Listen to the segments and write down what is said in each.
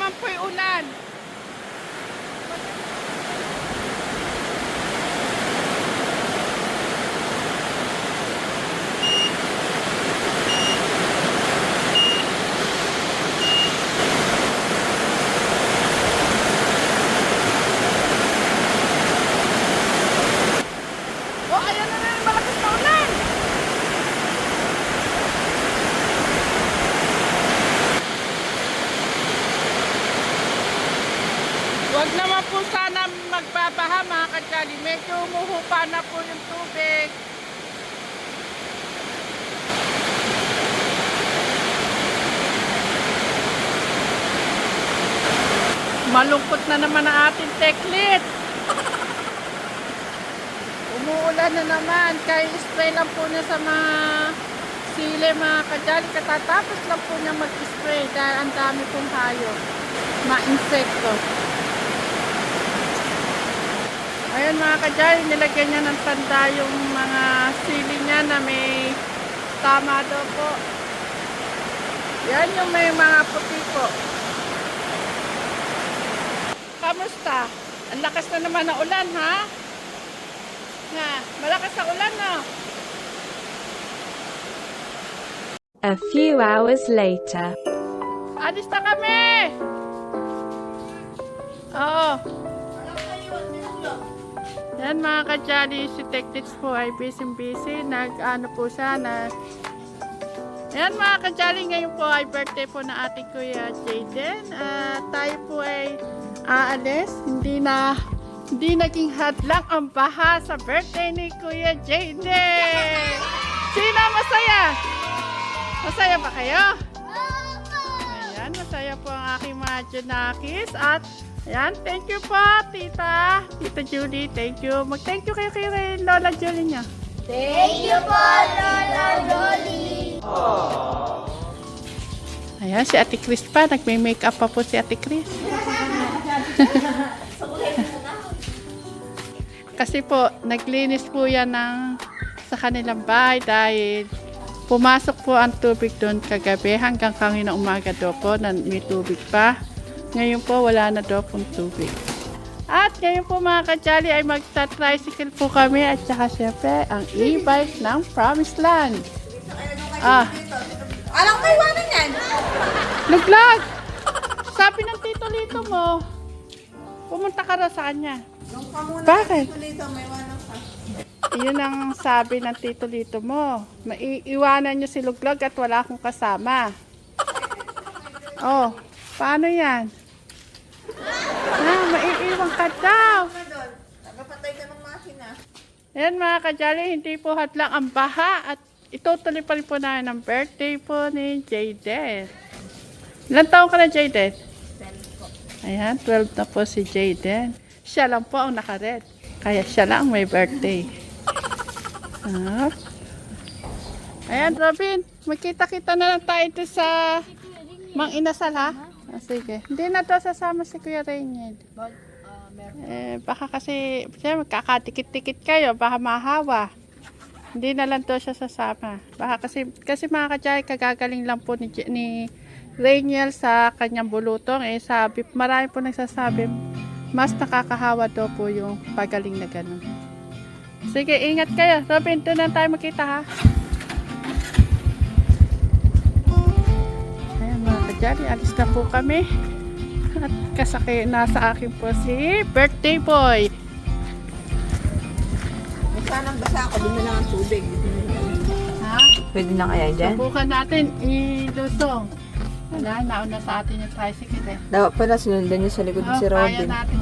naman po yung ulan. Oh, ayan na rin, malakas na ulan. Huwag naman po sana magbabaha mga kadyali. Medyo umuhupa na po yung tubig. Malungkot na naman ang ating teklit. Umuulan na naman. Kaya spray lang po niya sa mga sili mga kadyali. Katatapos lang po niya mag-spray dahil ang dami pong hayop. Mga insekto. Ayun mga kadyali, nilagyan niya ng tanda yung mga sili niya na may tama daw po. Yan yung may mga puti po. Kamusta? Ang lakas na naman ng ulan, ha? Ha? Malakas na ulan, no? A few hours later. Alis na kami! Oo. Yan mga kadyali, si Teklits po ay busy. Nag-ano po siya, Yan mga kadyali, ngayon po ay birthday po na ating Kuya Jayden. Tayo po ay aalis. Hindi naging hadlang ang baha sa birthday ni Kuya Jayden. Sino masaya? Masaya ba kayo? Ayan, masaya po ang aking mga Junakis. At ayan, thank you po, Tita Julie, thank you. Mag-thank you kayo kay Lola Julie niya. Thank you po, Lola Jolie. Ayan, si Ate Chris pa. Nagme-makeup pa po si Ate Chris. Kasi po, naglinis po yan sa kanilang bahay dahil pumasok po ang tubig doon kagabi hanggang kanina umaga daw po na may tubig pa. Ngayon po, wala na daw pong tubig. At ngayon po mga kadyali ay magta-tricycle po kami at saka syempre ang e-bike ng Promised Land. Alam mo, iwanan yan. Nag-vlog! Sabi ng tito Lito mo, pumunta ka raw sa kanya. Yung kamuna Bakit? dito, may iwanan ka. Yun ang sabi ng tito Lito mo. Maiiwanan nyo si Luglog at wala akong kasama. Oh, paano yan? Maiiwan ka daw. Ano doon? Nagpatay ka ng makina. Ayan mga kadyali, hindi po hadlang ang baha at itutuloy pa rin po namin ang birthday po ni Jayden. Ilan taon ka na, Jayden? 12 po. Ayan, 12 na po si Jayden. Siya lang po ang naka-red. Kaya siya lang may birthday. Ayan, Robin, magkita-kita na lang tayo ito sa Mang Inasal, ha? Sige. Hindi na to sasama si Kuya Rainiel. Baka kasi, siya, magkakatikit-tikit kayo, baka mahawa. Hindi na lang to siya sasama. Baka kasi mga kadyay, kagagaling lang po ni Rainiel sa kanyang bulutong. Marami po nagsasabi, mas nakakahawa daw po yung pagaling na ganun. Sige, ingat kayo. Robin, doon na tayo makita, ha? Ayan mga kadyay, alis na po kami. At kasakay, nasa akin po si birthday boy. Sanang basa ako, doon na lang ang tubig. Ha? Pwede na kaya dyan? Subukan natin ilusong. Wala, nauna sa atin yung tricycle eh. Dapat pala sinundan niyo sa likod si Kaya Robin. natin.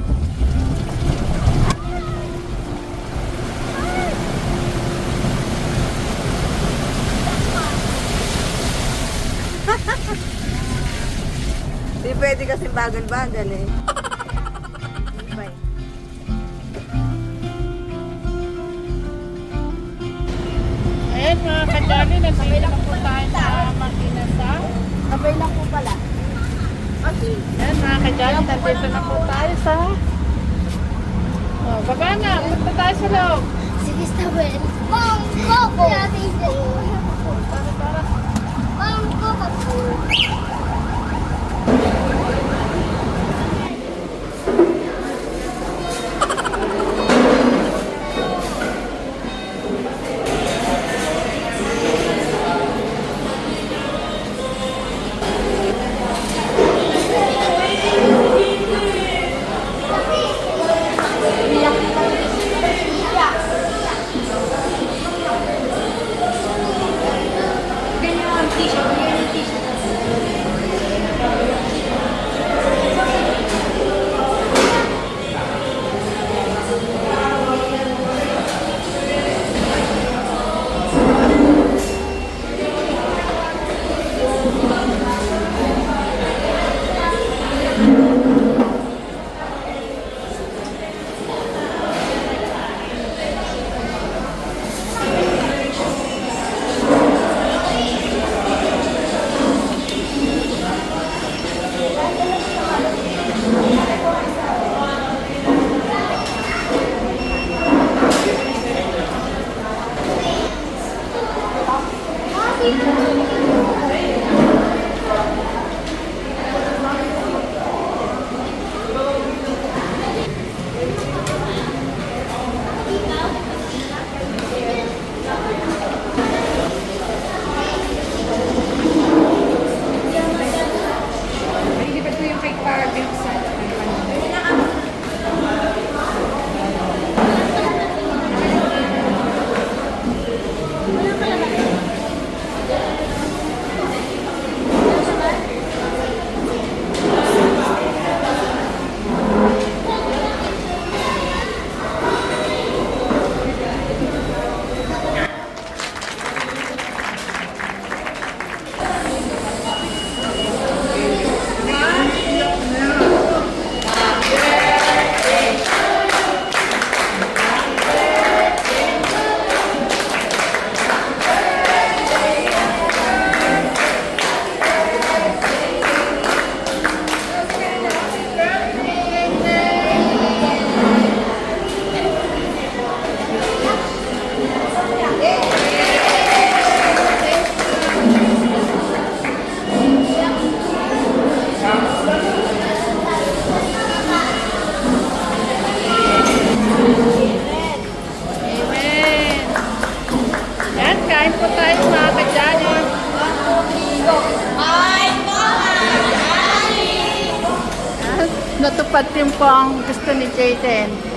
Hindi pwede kasi bagal-bagal eh. Ayan mga kadyali, nandito na po tayo sa Makinasa. Sabay lang po pala. Ayan mga kadyali, nandito na po tayo sa... Oh, baba na, punta tayo sa loob. Sige, Stabel. Mom, Coco! Mom, Coco! natupad din po ang gusto ni Jaden.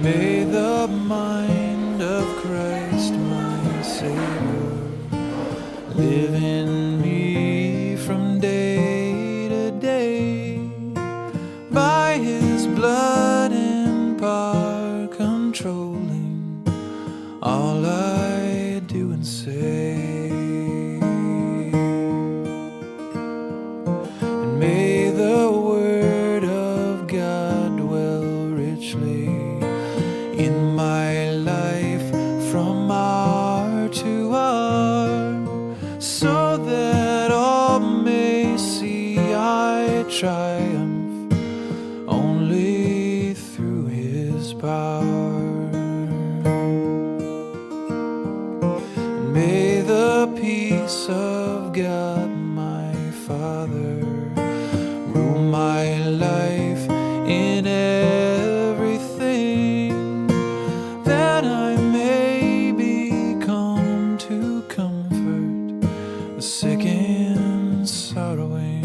May the mind of Christ, my Savior, live in me from day to day. By His blood and power controlling all I do and say. And may the Word of God dwell richly in my life from hour to hour, so that all may see I triumph only through His power. And may the peace of God my Father rule my life in everything, that I may become to comfort the sick and sorrowing.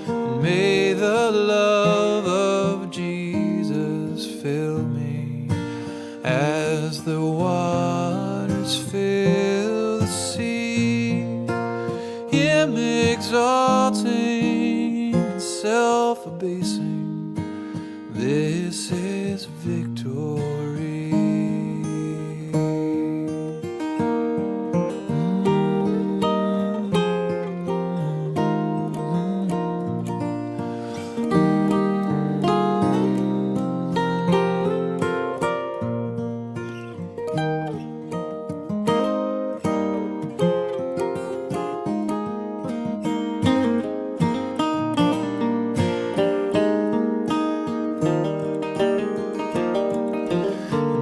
And may the love of Jesus fill me as the waters fill the sea, Him exalting and self-abasing. This is victory.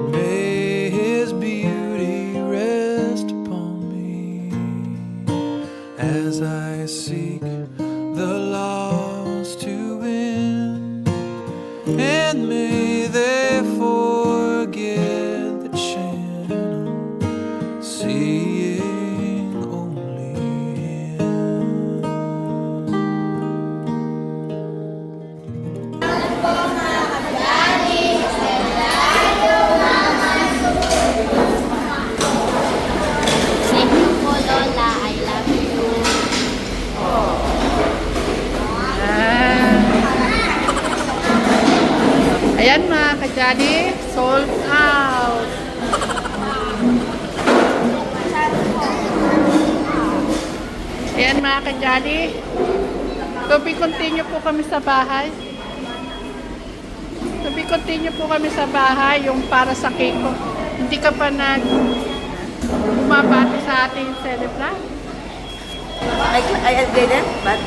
May His beauty rest upon me as I seek the lost to win, and may they forget the channel, seeing only Him. Thank you po, Lola. I love you. Ayan mga kajali, sold out. Ayan mga kajali. To be continue po kami sa bahay. To be continue po kami sa bahay, yung para sa cake ko. Hindi ka pa bumabati sa ating celebrant. Ay, Jaden, but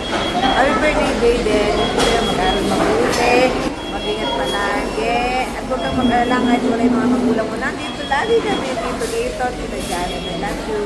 happy birthday, Jaden. Kaya mag-aaral mabuti, mag-ingat palagi, at huwag kang mag-alala kahit wala yung mga magulang mo. Nandito lagi kami, dito, Tita Janet, I love you.